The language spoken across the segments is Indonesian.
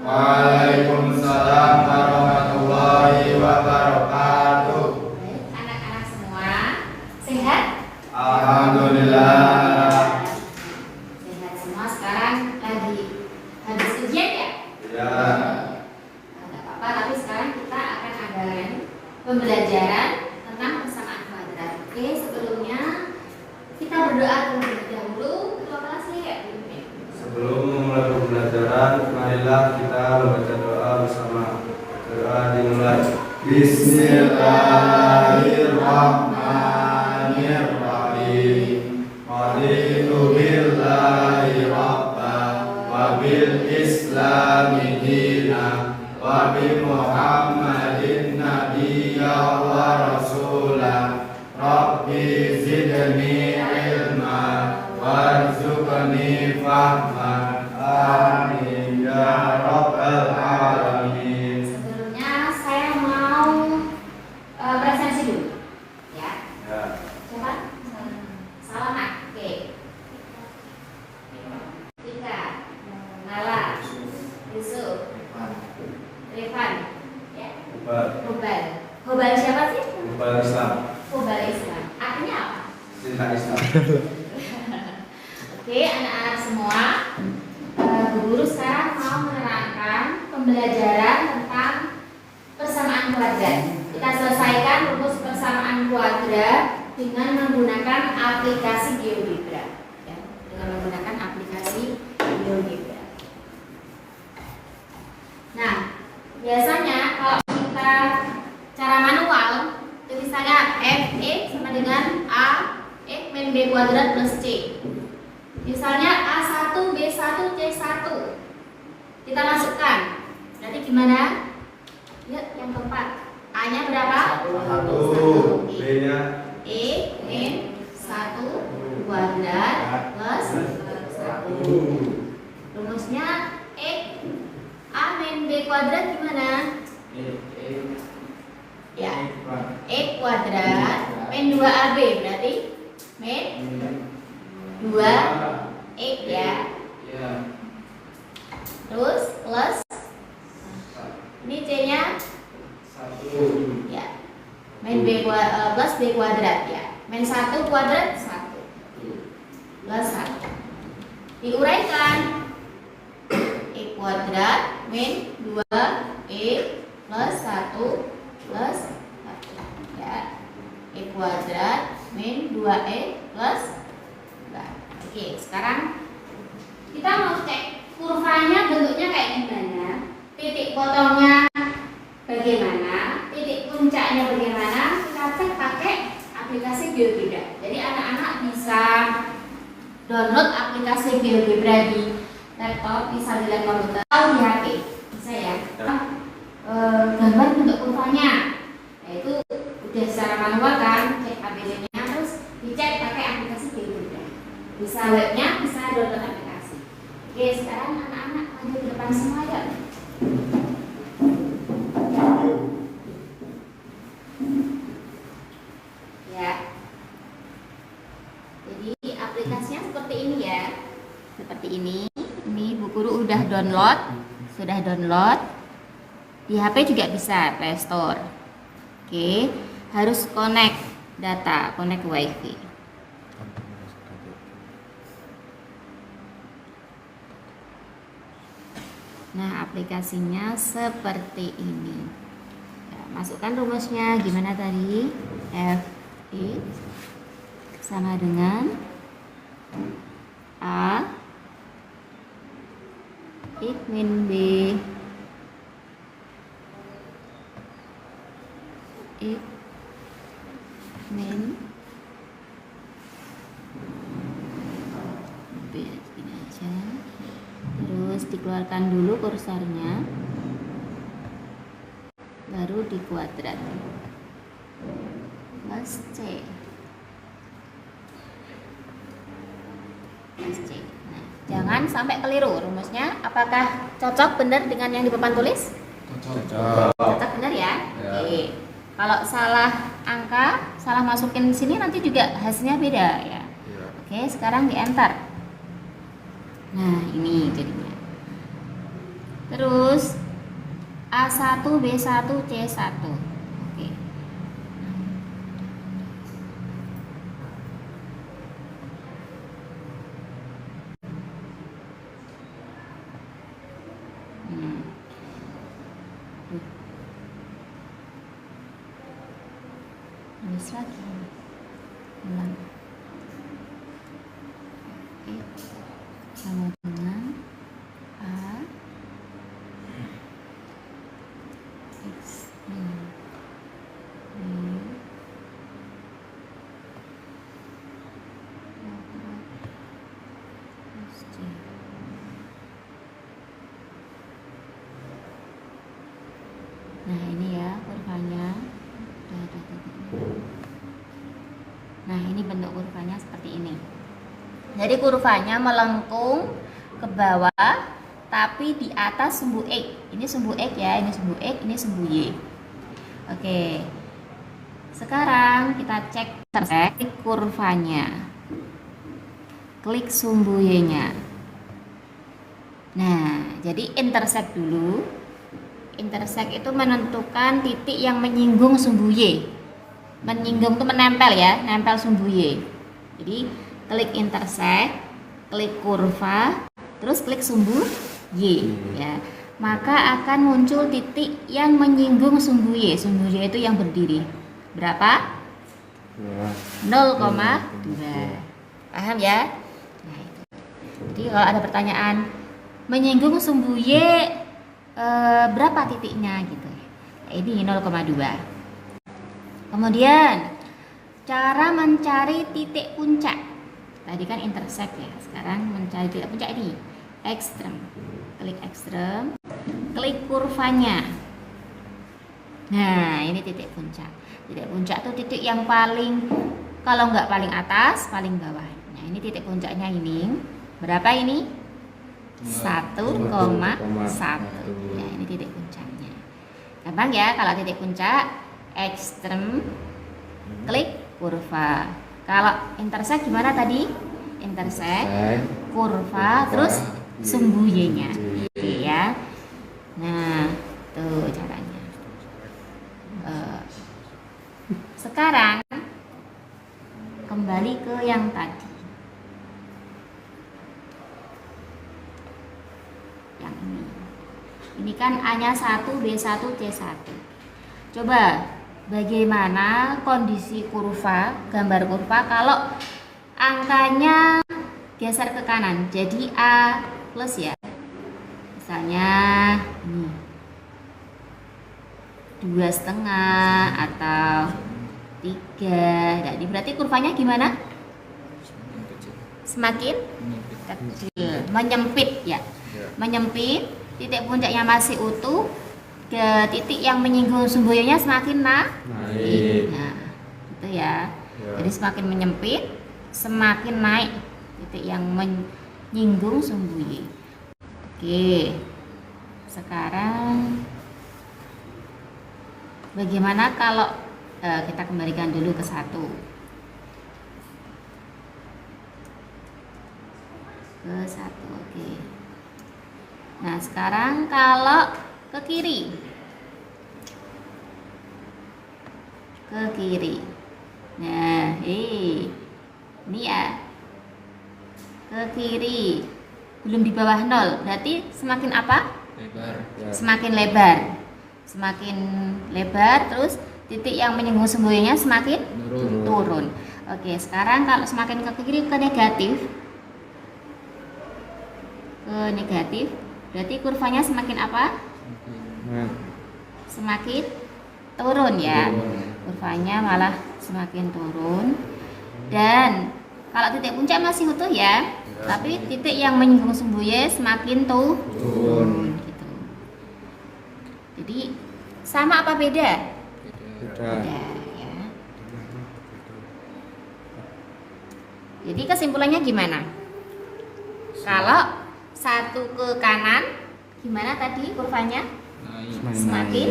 Waalaikumsalam warahmatullahi wabarakatuh. Baik, anak-anak semua sehat? Alhamdulillah. Sehat semua. Sekarang lagi habis ujian ya? Ya. Nggak apa-apa, tapi sekarang kita akan adakan pembelajaran tentang persamaan kuadrat. Oke, sebelumnya kita berdoa terlebih dahulu. Ketua kelas lihat dulu ya. Sebelum memulai pembelajaran, marilah kita membaca doa bersama. Doa dimulai. Bismillahirrahmanirrahim. Raditu billahi rabba wa bil islami dina wa bi Muhammadin nabiyya wa rasula. Rabbi zidni ilma warzuqni fahma. Amin ya rabbal alamin. Sebelumnya saya mau presentasi dulu ya. Ya. Siapa? Salamat. Oke. Tika, Nala, Yusuf, Rifan, ya. Hubal. Hubal siapa sih? Hubal Islam. Hubal Islam. Artinya apa? Cinta Islam. Oke, anak-anak semua, Bu Guru sekarang mau menerangkan pembelajaran tentang persamaan kuadrat. Kita selesaikan rumus persamaan kuadrat dengan menggunakan aplikasi GeoGebra. Ya, dengan menggunakan aplikasi GeoGebra. Nah, biasanya kalau kita cara manual, itu misalnya FE sama dengan A min B kuadrat plus C. Misalnya A1, B1, C1 kita masukkan. Berarti gimana? Lihat yang keempat. A-nya berapa? 1. B-nya E min 1 kuadrat plus 1. Rumusnya A min B kuadrat gimana? Ya, E kuadrat min 2AB berarti min 2X ya. Terus plus ini C-nya 1. ya. Min plus B kuadrat ya. Min 1 kuadrat 1 plus 1. Diuraikan. E kuadrat min 2E plus 1 plus 1 ya. E kuadrat min 2E plus 2. Oke, sekarang kita mau cek kurvanya bentuknya kayak gimana, titik potongnya bagaimana, titik puncaknya bagaimana. Kita cek pakai aplikasi GeoGebra. Jadi anak-anak bisa download aplikasi GeoGebra di laptop, bisa di laptop komputer atau di HP, bisa ya. Gambar bentuk kurvanya, yaitu udah secara manual kan, cek ABC-nya, terus dicek pakai aplikasi GeoGebra. Bisa webnya, bisa download aplikasi. Oke, sekarang anak-anak maju ke depan semua ya. Ya. Jadi aplikasinya seperti ini ya. Seperti ini. Ini Bu Guru udah download, sudah download. Di HP juga bisa, Play Store. Oke, harus connect data, connect WiFi. Nah, aplikasinya seperti ini. Ya, masukkan rumusnya gimana tadi? FI sama dengan A X min B X min B, gini aja. Terus dikeluarkan dulu kursornya, baru dikuadrat plus C plus C. Nah, jangan sampai keliru rumusnya. Apakah cocok benar dengan yang di papan tulis? Cocok benar ya? Oke. Kalau salah angka, salah masukin sini nanti juga hasilnya beda ya. Oke, sekarang di enter. Nah, ini jadinya. Terus A1, B1, C1. Oke. Tulis lagi. Ulang. Oke. Sama dengan A X B plus C. Nah ini ya kurvanya. Nah ini bentuk kurvanya seperti ini. Jadi kurvanya melengkung ke bawah, tapi di atas sumbu X. Ini sumbu X ya, ini sumbu X, ini sumbu Y. Oke. Sekarang kita cek intersek kurvanya. Klik sumbu Y-nya. Nah, jadi intersek dulu. Intersek itu menentukan titik yang menyinggung sumbu Y. Menyinggung itu menempel ya, nempel sumbu Y. Jadi klik intersek, klik kurva, terus klik sumbu Y ya. Maka akan muncul titik yang menyinggung sumbu Y. Sumbu Y itu yang berdiri. Berapa? 0,2. Paham ya? Nah, itu. Jadi kalau ada pertanyaan menyinggung sumbu Y berapa titiknya gitu. Ini 0,2. Kemudian cara mencari titik puncak. Tadi kan intersek ya. Sekarang mencari titik puncak ini. Ekstrem. Klik ekstrem. Klik kurvanya. Nah, ini titik puncak. Titik puncak itu titik yang paling, kalau nggak paling atas, paling bawah. Nah, ini titik puncaknya ini. Berapa ini? 1,1. Ya, ini titik puncaknya. Gampang ya kalau titik puncak, ekstrem, klik kurva. Kalau intersek gimana tadi? Intersek, kurva, terus sumbu Y-nya. Oke ya. Nah, tuh caranya. Sekarang kembali ke yang tadi. Yang ini. Ini kan A-nya 1, B1, C1. Coba bagaimana kondisi kurva, gambar kurva kalau angkanya geser ke kanan. Jadi A plus ya. Misalnya ini 2,5 atau 3. Jadi berarti kurvanya gimana? Semakin kecil, menyempit ya. Menyempit, titik puncaknya masih utuh, ke titik yang menyinggung sumbu Y-nya semakin naik. Nah, itu ya. Jadi semakin menyempit, semakin naik titik yang menyinggung sumbu Y. Oke. Sekarang bagaimana kalau kita kembalikan dulu ke 1. Ke 1, oke. Nah, sekarang kalau ke kiri. Ke kiri. Nah, ini ya. Ke kiri. Belum di bawah 0. Berarti semakin apa? Lebar. Semakin lebar. Semakin lebar, terus titik yang menyinggung sumbu Y-nya semakin turun. Oke, sekarang kalau semakin ke kiri, ke negatif. Ke negatif. Berarti kurvanya semakin apa? Semakin turun ya. Kurvanya malah semakin turun. Dan kalau titik puncak masih utuh ya, tapi titik yang menyinggung sumbu Y semakin turun gitu. Jadi sama apa beda? Beda ya. Jadi kesimpulannya gimana? Kalau 1 ke kanan, gimana tadi kurvanya? Semakin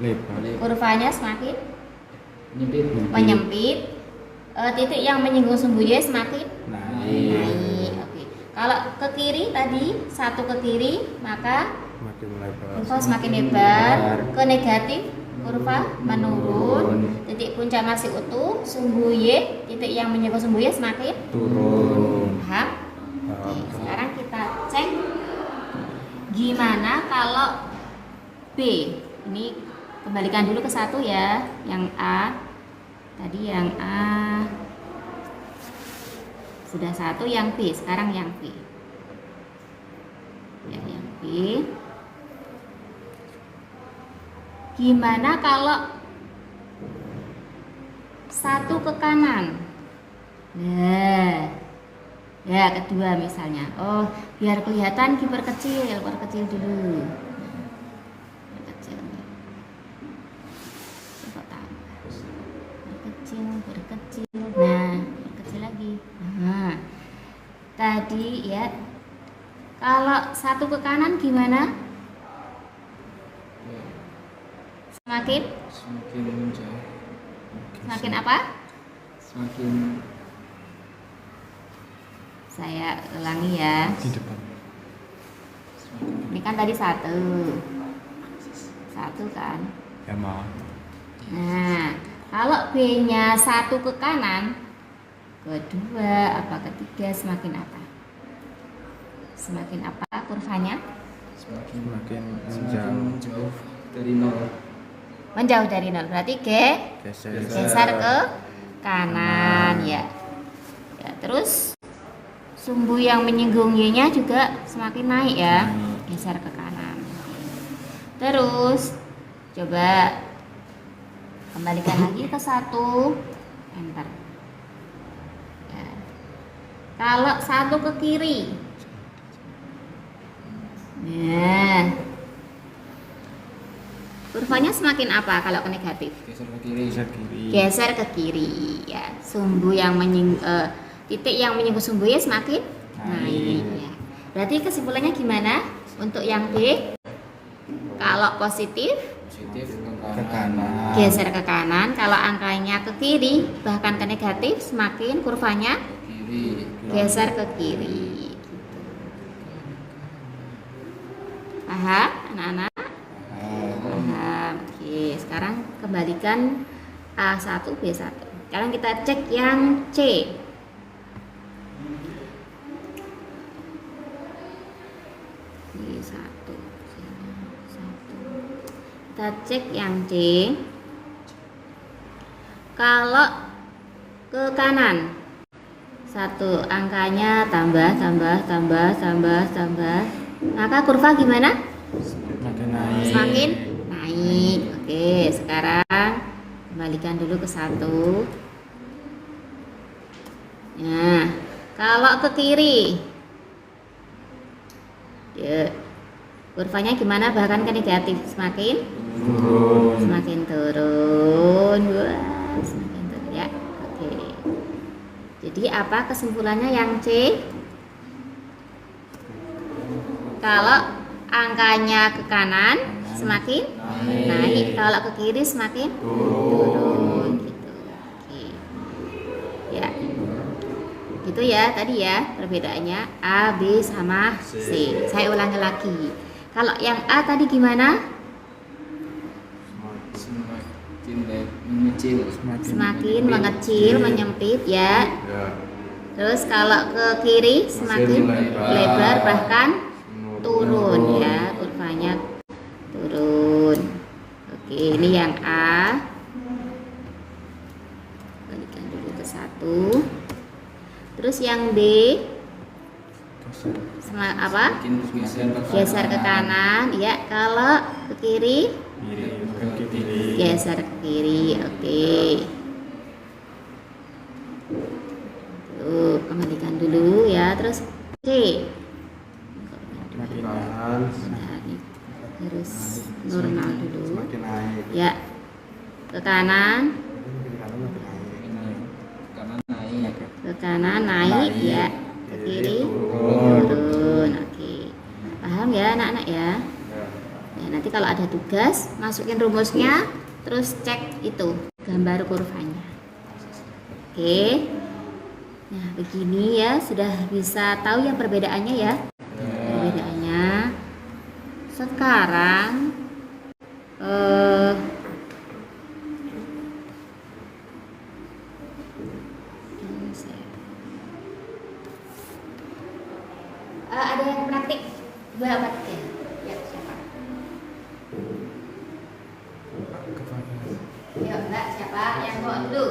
lebar. Kurvanya semakin menyempit. Titik yang menyinggung sumbu Y semakin naik. Oke. Kalau ke kiri tadi, satu ke kiri, maka Makin melebar. kurva semakin lebar. Ke negatif, kurva menurun. Titik puncak masih utuh, sumbu Y, titik yang menyentuh sumbu Y semakin Turun. paham? Oke, sekarang kita cek gimana kalau B. Ini kembalikan dulu ke satu ya, yang A. Tadi yang A sudah satu, yang B, sekarang yang B. Ya, yang B. Gimana kalau satu ke kanan? Nah, ya kedua misalnya. Oh, biar kelihatan perkecil dulu. Perkecil. Coba tambah. Berkecil. Nah, berkecil lagi. Nah, tadi ya. Kalau satu ke kanan gimana? Semakin jauh, semakin apa? semakin Saya ulangi ya. Di depan. Ini kan tadi satu kan. Ya maaf. Nah, kalau B-nya satu ke kanan, kedua apa ketiga semakin apa? Semakin apa kurvanya? Semakin jauh dari nol. Menjauh dari nol. Berarti geser ke kanan ya. Ya, terus sumbu yang menyinggung Y-nya juga semakin naik ya, geser ke kanan. Terus coba kembalikan lagi ke satu, enter. Ya. Kalau satu ke kiri, nah kurvanya semakin apa kalau ke negatif? Geser ke kiri. Geser ke kiri ya. Sumbu yang titik yang menyinggung sumbu Y semakin naik ya. Berarti kesimpulannya gimana untuk yang B? Kalau positif Ke kanan. geser ke kanan, kalau angkanya ke kiri bahkan ke negatif semakin kurvanya kiri. geser ke kiri. Paham anak-anak? Paham. Oke, sekarang kembalikan A1 B1. Sekarang kita cek yang C. B1. Kita cek yang C. Kalau ke kanan, satu angkanya tambah, maka kurva gimana? Semakin naik. Semakin naik. Oke, sekarang kembalikan dulu ke satu. Nah, kalau ke kiri, ya, kurvanya gimana? Bahkan ke negatif, semakin Turun. semakin turun. Wah, semakin turun ya. Oke. Jadi apa kesimpulannya yang C? Kalau angkanya ke kanan semakin naik, kalau ke kiri semakin turun gitu. Oke. Ya. Gitu ya tadi ya perbedaannya A, B sama C. Saya ulangi lagi. Kalau yang A tadi gimana? Semakin mengecil, menyempit ya. Ya. Terus kalau ke kiri semakin lebar bahkan turun ya, kurvanya turun. Oke, ini yang A. Balikan dulu ke satu. Terus yang B apa? Geser ke kanan ya. Kalau ke kiri geser ke kiri. Oke. Tuh, kembalikan dulu ya. Terus C. Makin Kanan. Nah, ini harus normal dulu. Semakin naik. Ya. Ke kanan, ke kanan naik ya. Ke kiri turun. Oke. Paham ya anak-anak ya? Ya, nanti kalau ada tugas, masukin rumusnya, terus cek itu gambar kurvanya. Oke. Nah, begini ya, sudah bisa tahu yang perbedaannya ya. Perbedaannya. Sekarang ada yang praktik berapa ya? Ya, siapa? Ya, enggak, siapa? Yang bawa dulu.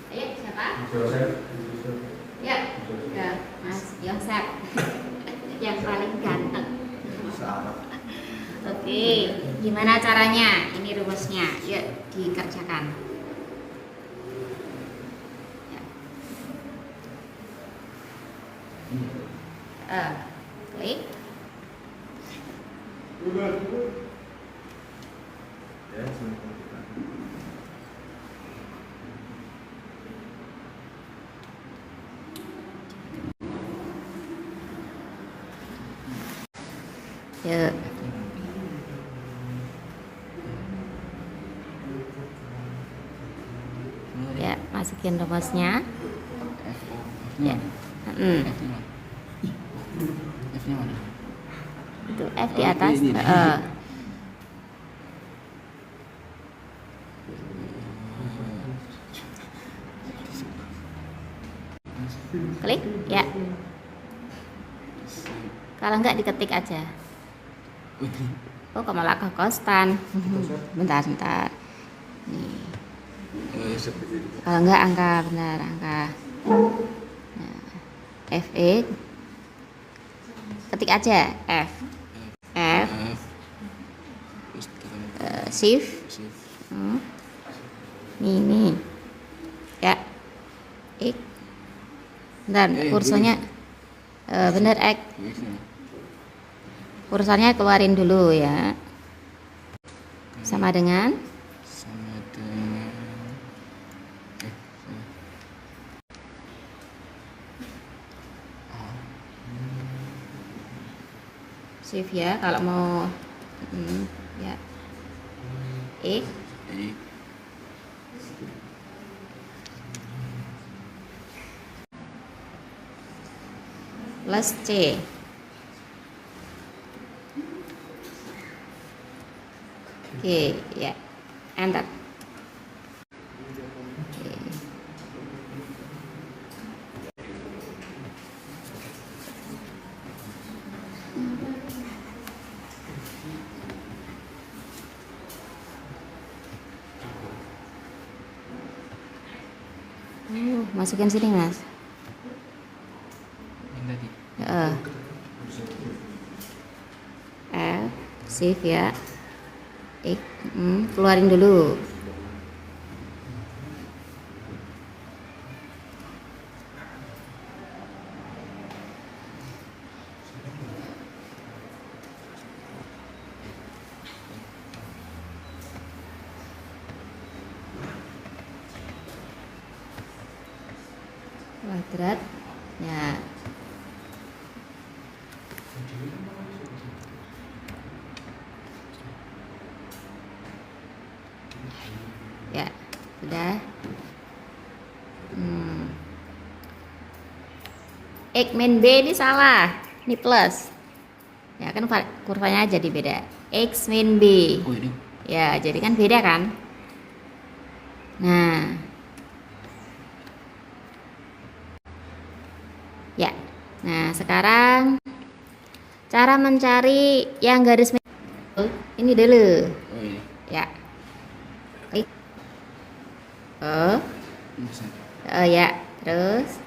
Ayo, siapa? Joseph. Ya, ya, Mas Yosep. Yang paling ganteng. Salah. Oke, gimana caranya? Ini rumusnya. Yuk, dikerjakan. Ya. Klik. Ya, sebentar. Yuk. Ya, masukin rumusnya. Ya. F-nya mana? Itu F di Oh, atas. ini. Klik, ya. Kalau enggak diketik aja. Oh, kok malah ke kostan. Bentar. Nih. Kalau enggak angka, benar angka. Nah, FE. Ketik aja F. Shift. Ini. Ya. X. Bentar, kursornya. Bener X. Kursornya keluarin dulu ya. Sama dengan shift ya kalau mau ya X plus C. Oke, ya. Enter. Masukin sini, Mas. Yang tadi. F, shift ya. X, keluarin dulu. Kuadrat. Ya. Ya, sudah. X min B ini salah. Ini plus. Ya kan kurvanya jadi beda. X min B. Oh, ini. Ya, jadi kan beda kan? Nah. Ya. Nah, sekarang cara mencari yang garis ini dulu. Oh, ini. Ya. Klik. Bisa. Ya, terus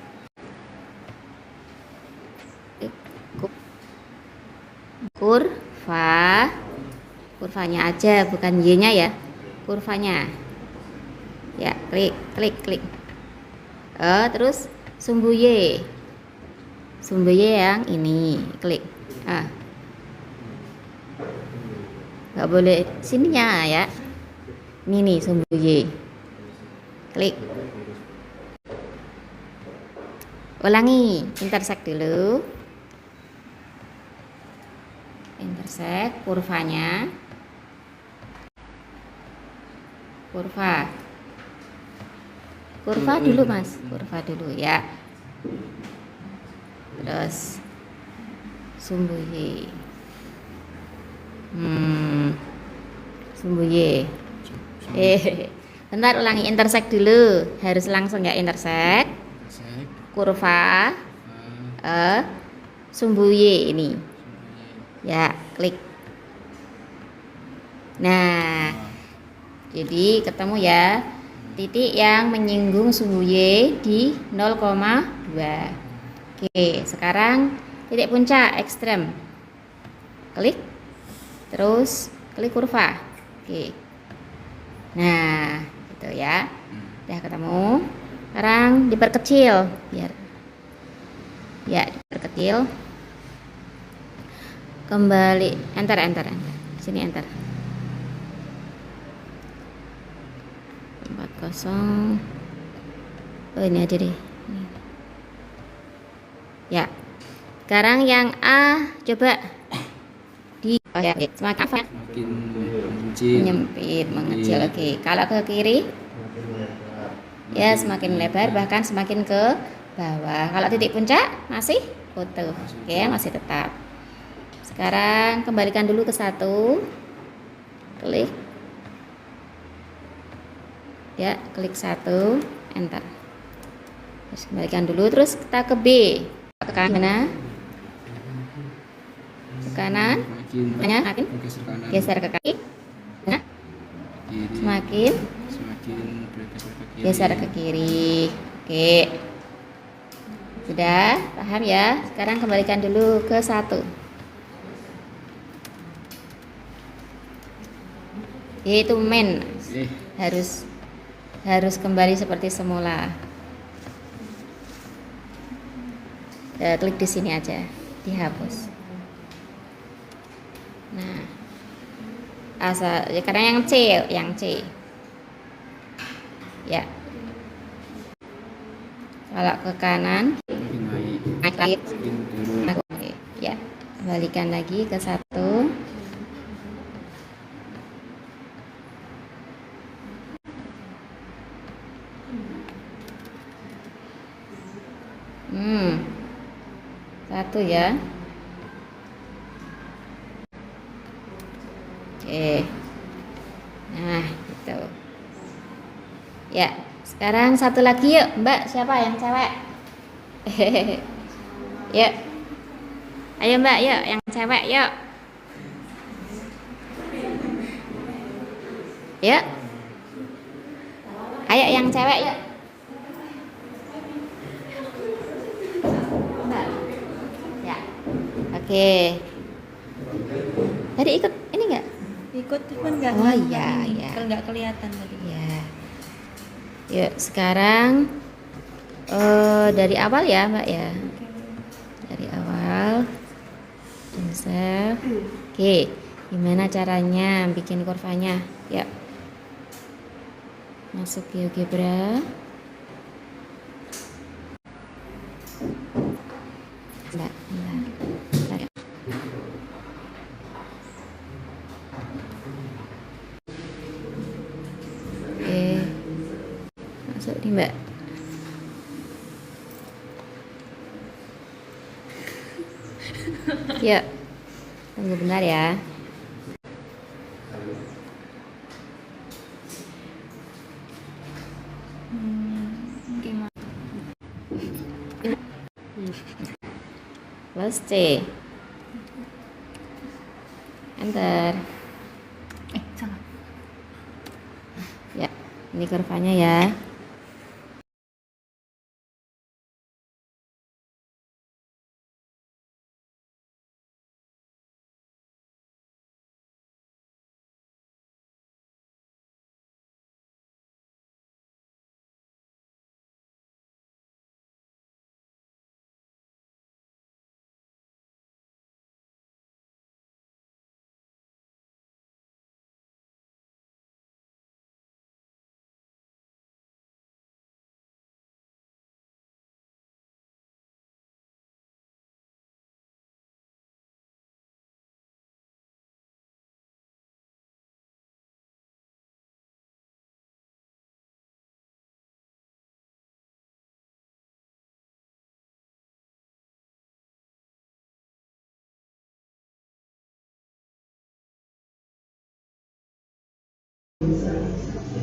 kurvanya aja, bukan Y-nya ya. Kurvanya. Ya, klik. Terus sumbu Y. Sumbu Y yang ini, klik. Nggak boleh sininya ya. Ini nih sumbu Y. Klik. Ulangi, intersect dulu. Intersect kurvanya. Kurva dulu Mas, kurva dulu ya. Terus sumbu Y. Sumbu Y. Bentar ulangi, intersect dulu. Harus langsung ya, intersect. Sek. Kurva sumbu Y ini. Ya, klik. Nah, jadi ketemu ya titik yang menyinggung sumbu Y di 0,2. Oke, sekarang titik puncak ekstrem. Klik. Terus klik kurva. Oke. Nah, gitu ya. Udah ketemu. Sekarang diperkecil biar ya diperkecil. Kembali enter. Sini enter. 40. Oh, ini aja deh. Ya. Sekarang yang A coba di semakin apa? Makin menyempit. Menyempit, mengecil. Oke. Kalau ke kiri ya semakin lebar, bahkan semakin ke bawah. Kalau titik puncak masih utuh. Oke, masih tetap. Sekarang kembalikan dulu ke 1. Klik. Ya, klik 1, enter. Terus kembalikan dulu, terus kita ke B. Ke kanan. Ke kanan. Makin Geser kanan. geser ke kaki. Nah, Kiri. semakin Bergeser ke kiri. geser ke kiri. Oke. Sudah, paham ya? Sekarang kembalikan dulu ke 1. Yaitu main. Harus kembali seperti semula. Klik di sini aja, dihapus. Nah, asal karena yang C. Ya. Kalau ke kanan, Makin naik. naik. Makin turun. Oke, ya. Kembalikan lagi ke 1. Satu ya. Oke. Nah, gitu. Ya, sekarang satu lagi yuk, Mbak. Siapa yang cewek? Yuk. Ayo Mbak, yuk yang cewek, yuk. Yuk. Ayo yang cewek, yuk. Mbak. Ya. Oke. Tadi ikut ini enggak? Ikut cuman nggak Oh, nggak iya, ini, iya. kalau nggak kelihatan tadi. Ya. Yuk, sekarang dari awal ya, Mbak ya. Dari awal. Insert. Oke, gimana caranya bikin kurvanya? Ya. Masuk GeoGebra. Bentar. Ya. Oke. Masuk nih, Mbak. Yuk. Tunggu bentar ya. Gimana? Plus C. Enter. Salah. Ya, ini kurvanya ya.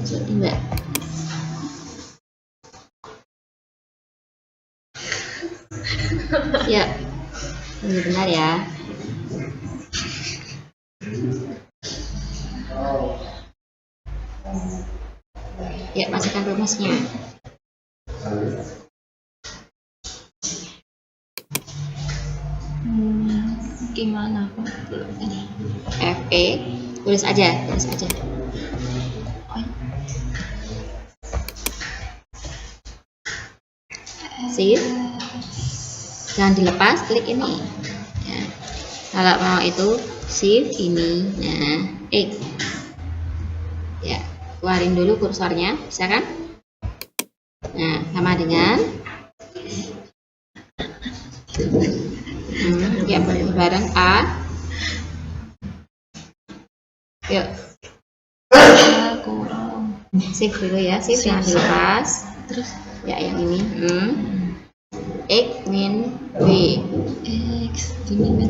Jadi Mbak. Ya, ini benar ya. Ya, masukkan rumusnya. Gimana kok? FE, tulis aja. Shift, jangan dilepas, klik ini. Ya. Kalau mau itu shift ini, nah X. Ya, keluarin dulu kursornya, bisa kan? Nah, sama dengan ya bareng A. Yuk, shift dulu ya, shift jangan dilepas. Terus Ya, yang ini X min W. X ini min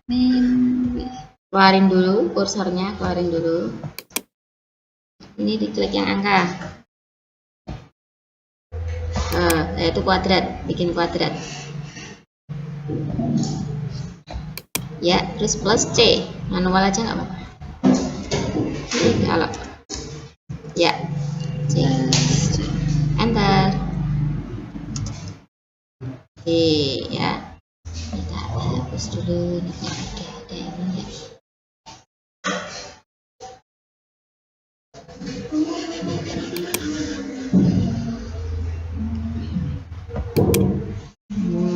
W. Keluarin dulu kursornya, keluarin dulu. Ini diklik yang angka. Yaitu kuadrat, bikin kuadrat. Ya, terus plus C, manual aja nggak apa-apa. Kalau ya, C, enter. Oke, ya. Kita hapus dulu, ini ada ini.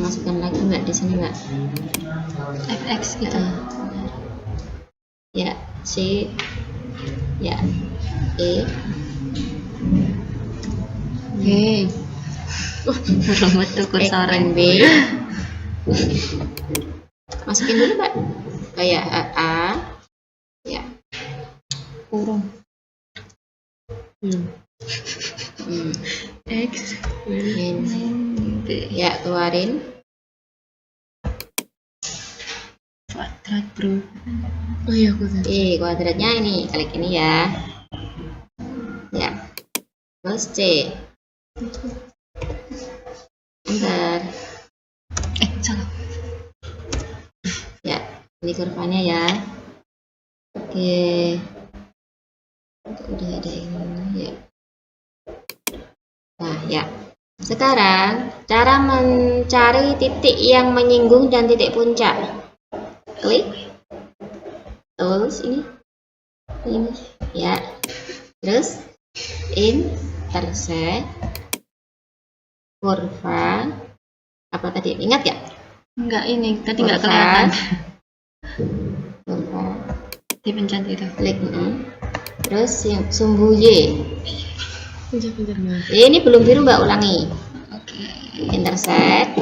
Masukkan lagi Mbak di sini Mbak. FX gitu. Ya, C, ya, E, Oke. Belum betul kursornya. B. Masukin dulu Mbak. Kayak A, ya. Kurung. X Min. min B. Ya, keluarin. Kuadrat bro. Oh iya aku tahu. Kuadratnya ini, klik ini ya. Ya. Plus C. Enter. Salah. Ya, ini kurvanya ya. Oke. Udah ada ini ya. Nah, ya. Sekarang cara mencari titik yang menyinggung dan titik puncak. Klik. Terus ini. Ya. Terus intersect kurva apa tadi? Ingat ya? Enggak ini, tadi enggak Kurva. kelihatan. Kurva. Dipencet itu. Klik. Terus yang sumbu Y. Pintar Mbak. Ini belum biru Mbak, ulangi. Oke. Intersect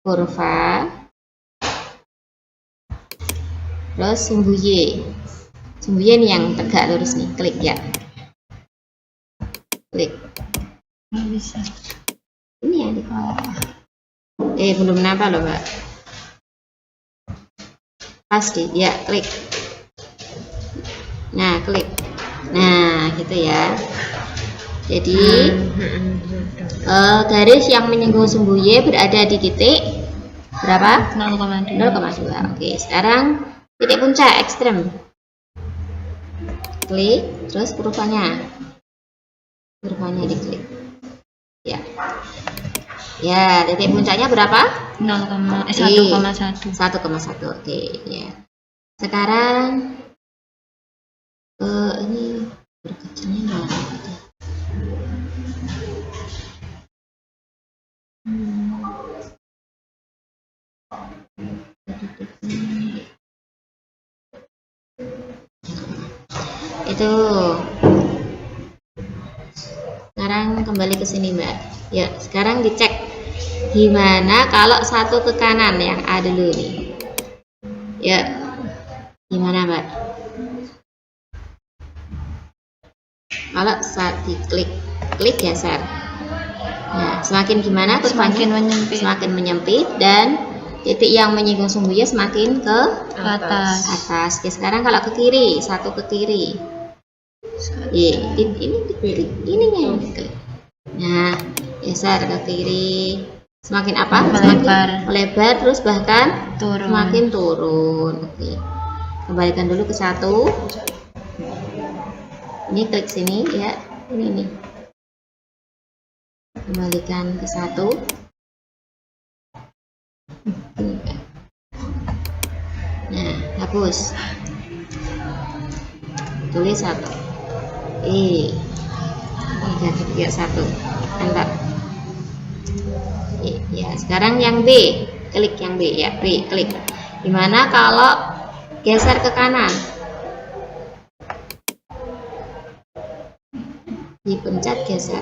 kurva. Terus sumbu Y. Sumbu Y ini yang tegak lurus nih. Klik ya. Klik. Nggak bisa. Ini yang di bawah. Belum nampak loh Mbak. Pasti ya, klik. Nah, klik. Nah, gitu ya. Jadi garis yang menyinggung sumbu Y berada di titik berapa? 0,2. 0,2. Oke, sekarang titik puncak ekstrem. Klik, terus kurvanya. Kurvanya diklik. Ya. Ya, titik puncaknya berapa? 1,1. 1,1. Oke, ya. Sekarang ini berkecilnya berapa gitu. Itu. Sekarang kembali ke sini Mbak. Ya, sekarang dicek gimana kalau satu ke kanan yang A dulu nih. Ya, gimana Mbak? Kalau saat diklik, klik geser. Nah, semakin gimana? Semakin menyempit. Semakin menyempit dan titik yang menyinggung sumbu Y semakin ke Atas. atas. Oke, sekarang kalau ke kiri, satu ke kiri. ininya yang diklik. Nah, geser ke kiri. Semakin apa? Melebar. Semakin melebar, terus bahkan Turun. semakin turun. Oke. Kembalikan dulu ke 1. Ini klik sini ya. Ini nih. Kembalikan ke 1. Nah, hapus. Tulis 1. Tiga 1. Enter. Ya, sekarang yang B. Klik yang B ya. B, klik. Gimana kalau geser ke kanan? Dipencet geser.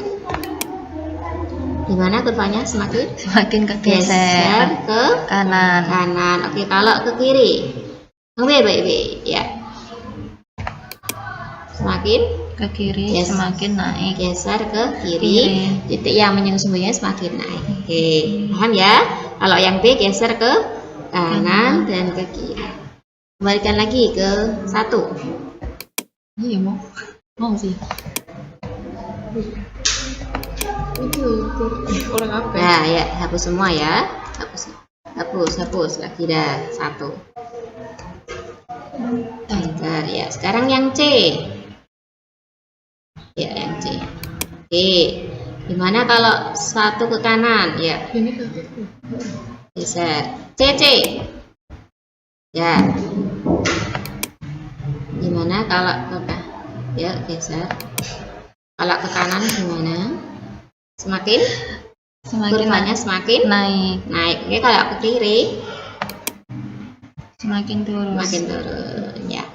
Gimana kurvanya semakin Semakin geser kegeser ke kanan. kanan. Oke, kalau ke kiri. Yang B, B, ya. Semakin Ke kiri Yes. semakin naik. geser ke kiri. Kiri. Titik yang menyusungnya semakin naik. Oke, paham ya? Kalau yang B geser ke kanan dan ke kiri. Kembalikan lagi ke 1. Iya mau sih. Itu orang apa? Nah, ya, hapus semua ya. Hapus lagi dah 1. Enter ya. Sekarang yang C. Ya, yang C. Oke. Gimana kalau 1 ke kanan? Ya, Ini kan. geser. CC. Ya. Gimana kalau ke kanan? Ya, geser. Kalau ke kanan gimana? Semakin kurvanya semakin naik. Oke, kalau ke kiri Semakin turun. semakin turun ya.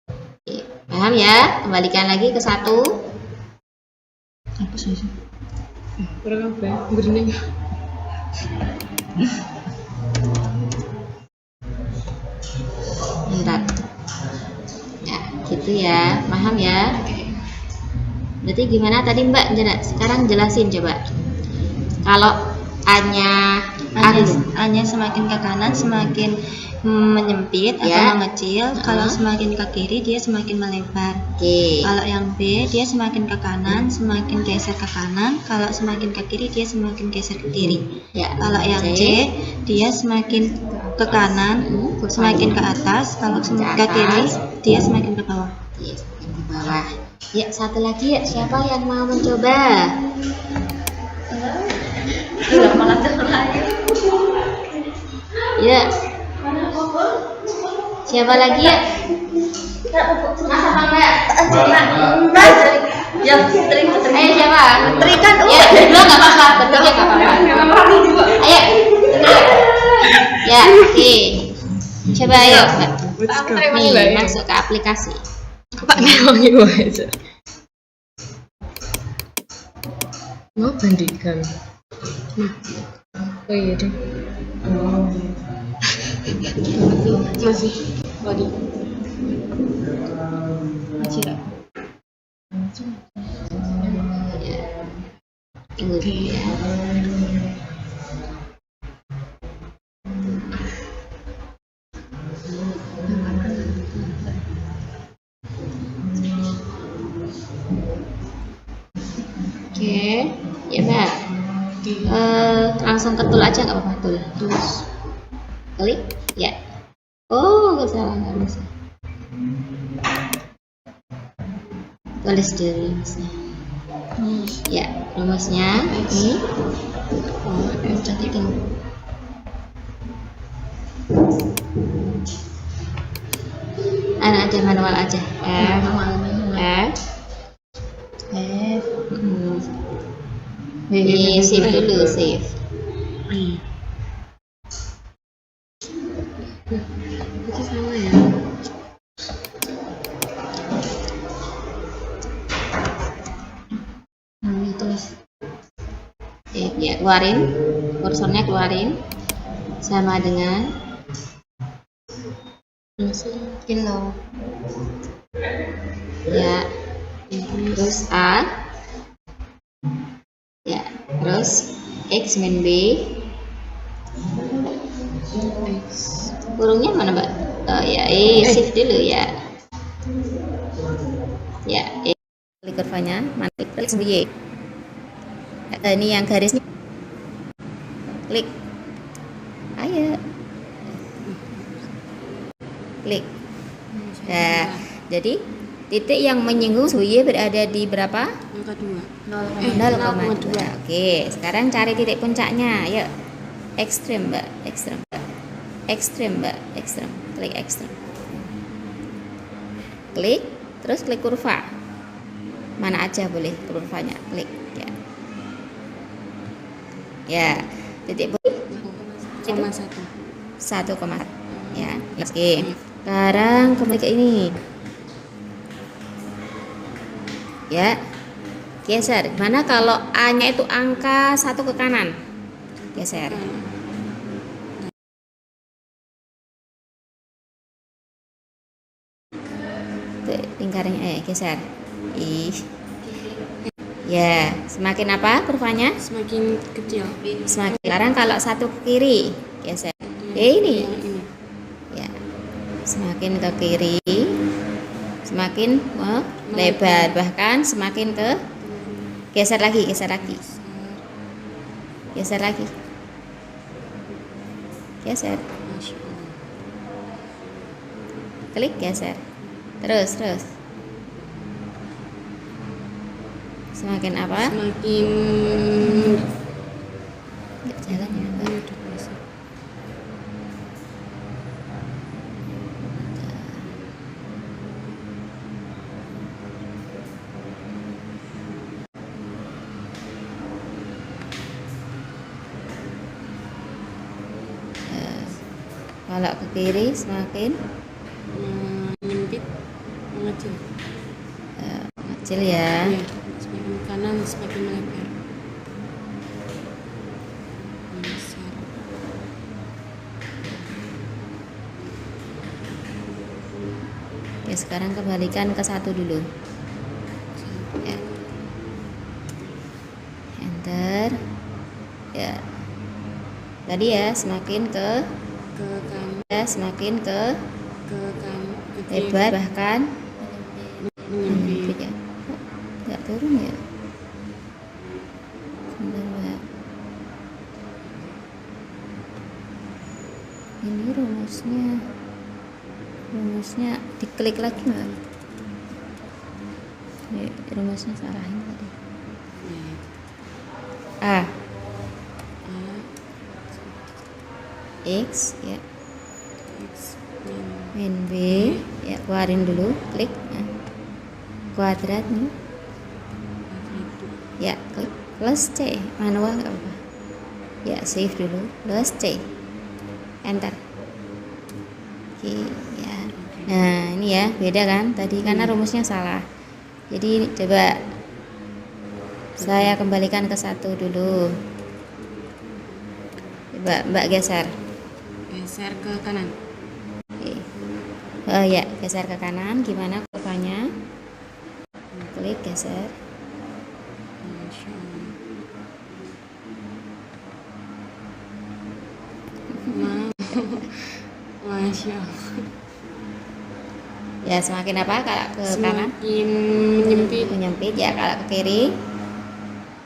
Oke, paham ya? Kembalikan lagi ke 1. Apa sih? Orang apa? Berenang. Bentar. Ya, gitu ya. Paham ya? Berarti gimana tadi Mbak? Sekarang jelasin coba. Kalau A-nya A-nya semakin ke kanan semakin menyempit atau Ya. mengecil. Kalau semakin ke kiri dia semakin melebar. Oke. Kalau yang B dia semakin ke kanan semakin geser ke kanan. Kalau semakin ke kiri dia semakin geser ke kiri. Ya. Kalau yang C dia semakin ke kanan semakin ke atas. Kalau ke kiri dia semakin ke bawah. Oke, semakin ke bawah. Ya, satu lagi ya. Siapa yang mau mencoba? Ya. Siapa lagi ya? Ayo siapa? Terikan Ya, berdua nggak apa-apa, bertiga nggak apa-apa. Ayo, ya, oke. Coba ayo, nih masuk ke aplikasi. Pak ngewangi aja. Mau bandingkan. Oh iya deh. Masih. Waduh. Masih tak? Tunggu dulu ya. Oke, ya Mbak. Langsung ke tool aja nggak apa-apa, tool. Terus klik, ya. Oh, nggak salah, nggak bisa. Tulis dulu rumusnya. Ya, rumusnya ini. Cantikin. Aja manual aja. Ini save dulu, save. Itu sama ya. Tulis. Ya, keluarin. Kursornya keluarin. Sama dengan Kilo. ya. Terus A. Ya, terus X min B. Kurungnya mana Mbak? Oh ya, shift dulu ya. Ya, klik kurvanya, mana klik sembuh Y. Ini yang garisnya, klik, ayo, klik. Nah, jadi titik yang menyinggung suhu Y berada di berapa? Angka 2. 0,2. Oke, sekarang cari titik puncaknya. Yuk. Ekstrem, Mbak. Ekstrem, Mbak. Ekstrem, Mbak. Ekstrem. Klik ekstrem. Klik, terus klik kurva. Mana aja boleh kurvanya. Klik, ya. Ya, titik puncak 1,1. Ya, oke. Sekarang kembali ke ini. Ya. Geser. Mana kalau A-nya itu angka 1 ke kanan? Geser. Tuh, lingkarannya geser. Ya, semakin apa kurvanya? Semakin kecil. Semakin. Sekarang kalau 1 ke kiri, geser. Ini. Ya. Semakin ke kiri, semakin lebar, bahkan semakin ke geser lagi, geser lagi, geser lagi, geser, klik geser, terus, semakin apa? Semakin Nggak jalan ya, Mbak. Kalau ke kiri semakin menyempit, mengecil. kecil ya. Ya, semakin kanan semakin melebar. Besar. Ya, sekarang kembalikan ke 1 dulu. Ya. Enter. Ya. Tadi ya semakin ke kanan, ya, semakin ke kanan, ke kiri, lebar bahkan menyempit. ya. Kok nggak turun ya? Sebentar, Mbak. Ini rumusnya diklik lagi, Mbak. Ya, rumusnya salah ini tadi. A X ya, X min B ya, keluarin dulu, klik kuadrat nih ya, klik plus C, manual nggak apa-apa ya, save dulu, plus C, enter. Oke ya. Nah ini ya, beda kan tadi karena rumusnya salah. Jadi coba saya kembalikan ke 1 dulu. Coba Mbak geser ke kanan. Oke. Oh ya, geser ke kanan. Gimana kurvanya? Klik geser. Masya Allah. Masya Allah. Ya, semakin apa kalau ke kanan? Semakin menyempit. Menyempit ya. Kalau ke kiri,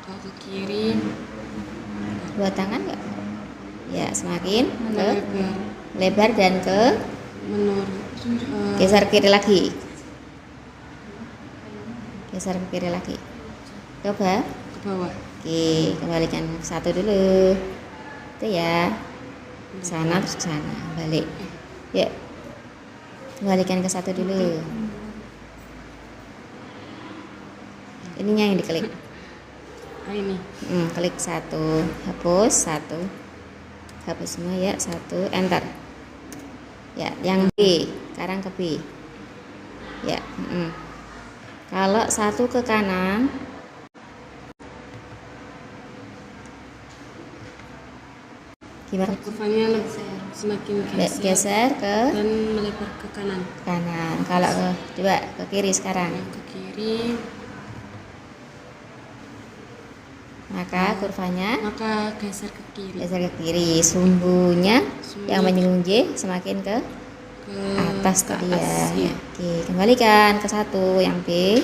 Kalau ke kiri dua tangan nggak? Ya, semakin ke melebar, lebar dan ke menurun. geser kiri lagi. Geser ke kiri lagi. Coba. Ke bawah. Oke, kembalikan 1 dulu. Itu ya. Sana terus ke sana, balik. Ya. Kembalikan ke 1 dulu. Ininya yang diklik. Ini. Klik 1, hapus 1. Hapus semua ya, 1, enter. Ya, yang B, sekarang ke B. Ya, kalau 1 ke kanan, gimana? Kurvanya semakin Geser ke dan melebar ke kanan. kanan. Kalau coba ke kiri sekarang, Ke kiri, maka kurvanya maka geser ke kiri. geser ke kiri. Sumbunya yang menyinggung J semakin ke Ke atas tadi ya. iya. Oke, kembalikan ke 1 yang B.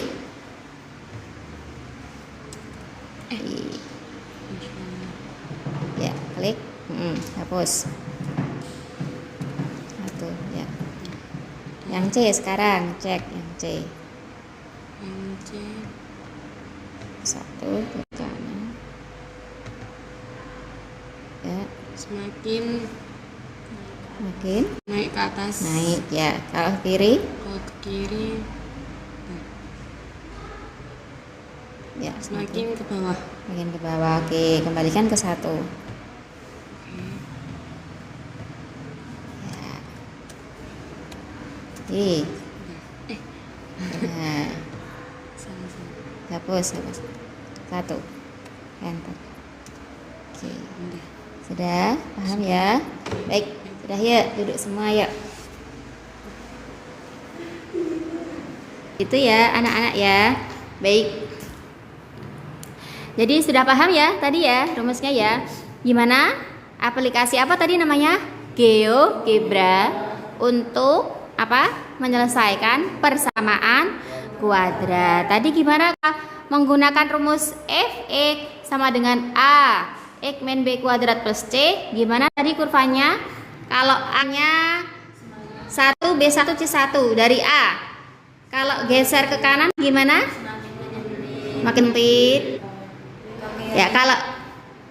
Ya, klik. Hapus. Satu, ya. Yang C sekarang, cek yang C. Yang C. Satu ke kanan. Ya, Semakin makin naik ke atas. naik ya. Kalau ke kiri, Kalau ke kiri ya semakin ke bawah. makin ke bawah. Oke, kembalikan ke satu. Ya. Oke. Nah, Salah. hapus. Satu. Enter. Oke. Udah. Sudah paham ya? Baik, sudah ya, duduk semua ya. Itu ya anak-anak ya. Baik. Jadi sudah paham ya tadi ya rumusnya ya. Gimana? Aplikasi apa tadi namanya? GeoGebra untuk apa? Menyelesaikan persamaan kuadrat. Tadi gimana Kak? Menggunakan rumus Fx sama dengan A X min B kuadrat plus C. Gimana tadi kurvanya? Kalau A-nya 1 B1 C1 dari A. Kalau geser ke kanan gimana? Makin sempit. Ya, kalau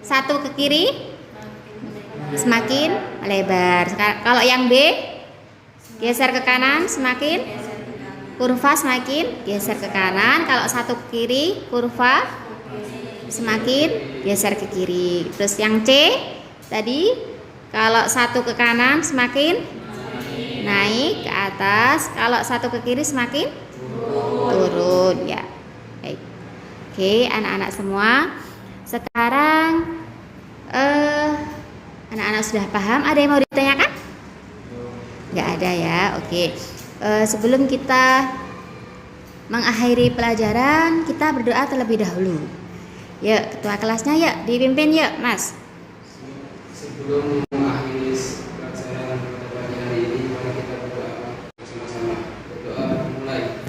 1 ke kiri semakin lebar. Kalau yang B geser ke kanan semakin kurva semakin geser ke kanan. Kalau 1 ke kiri kurva semakin geser ke kiri. Terus yang C tadi kalau 1 ke kanan semakin naik ke atas, kalau 1 ke kiri semakin turun ya. Baik. Oke, anak-anak semua. Sekarang anak-anak sudah paham? Ada yang mau ditanyakan? Nggak ada ya. Oke. Sebelum kita mengakhiri pelajaran, kita berdoa terlebih dahulu. Ya, ketua kelasnya ya, dipimpin ya, Mas. Sebelum mengakhiri pelajaran pada pagi hari ini, mari kita berdoa bersama-sama. Berdoa mulai.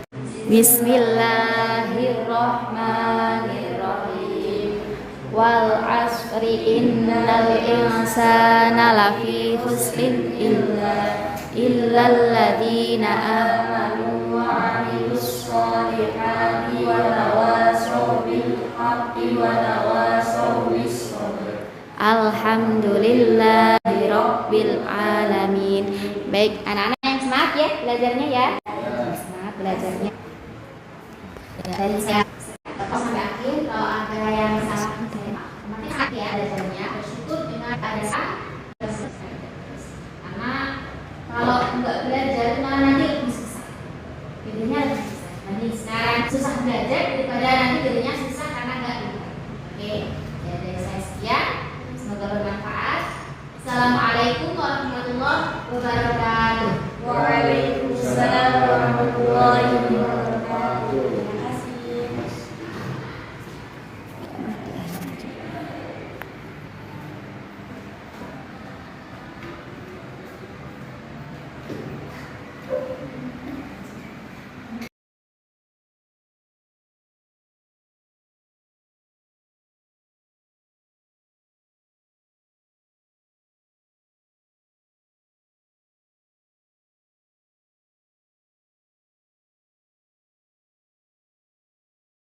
Bismillahirrahmanirrahim. Wal asri innal insana lafi khusrin illal ladzina amanu wa 'amilus sholihati wa tawasaw bil haqqi wa tawasaw bis sabr. Alhamdulillahi rabbil alamin. Baik, anak-anak yang semangat ya belajarnya ya. Semangat belajarnya. Dari saya sampai akhir, kalau ada yang salah nanti saat ya belajarnya bersyukur dengan ada salah. Karena kalau nggak belajar malah nanti lebih susah. Jadinya lebih susah. Nanti sekarang susah belajar daripada nanti jadinya susah karena nggak belajar. Oke, ya dari saya sekian. Semoga bermanfaat. Assalamualaikum warahmatullahi wabarakatuh. Waalaikumsalam warahmatullahi wabarakatuh.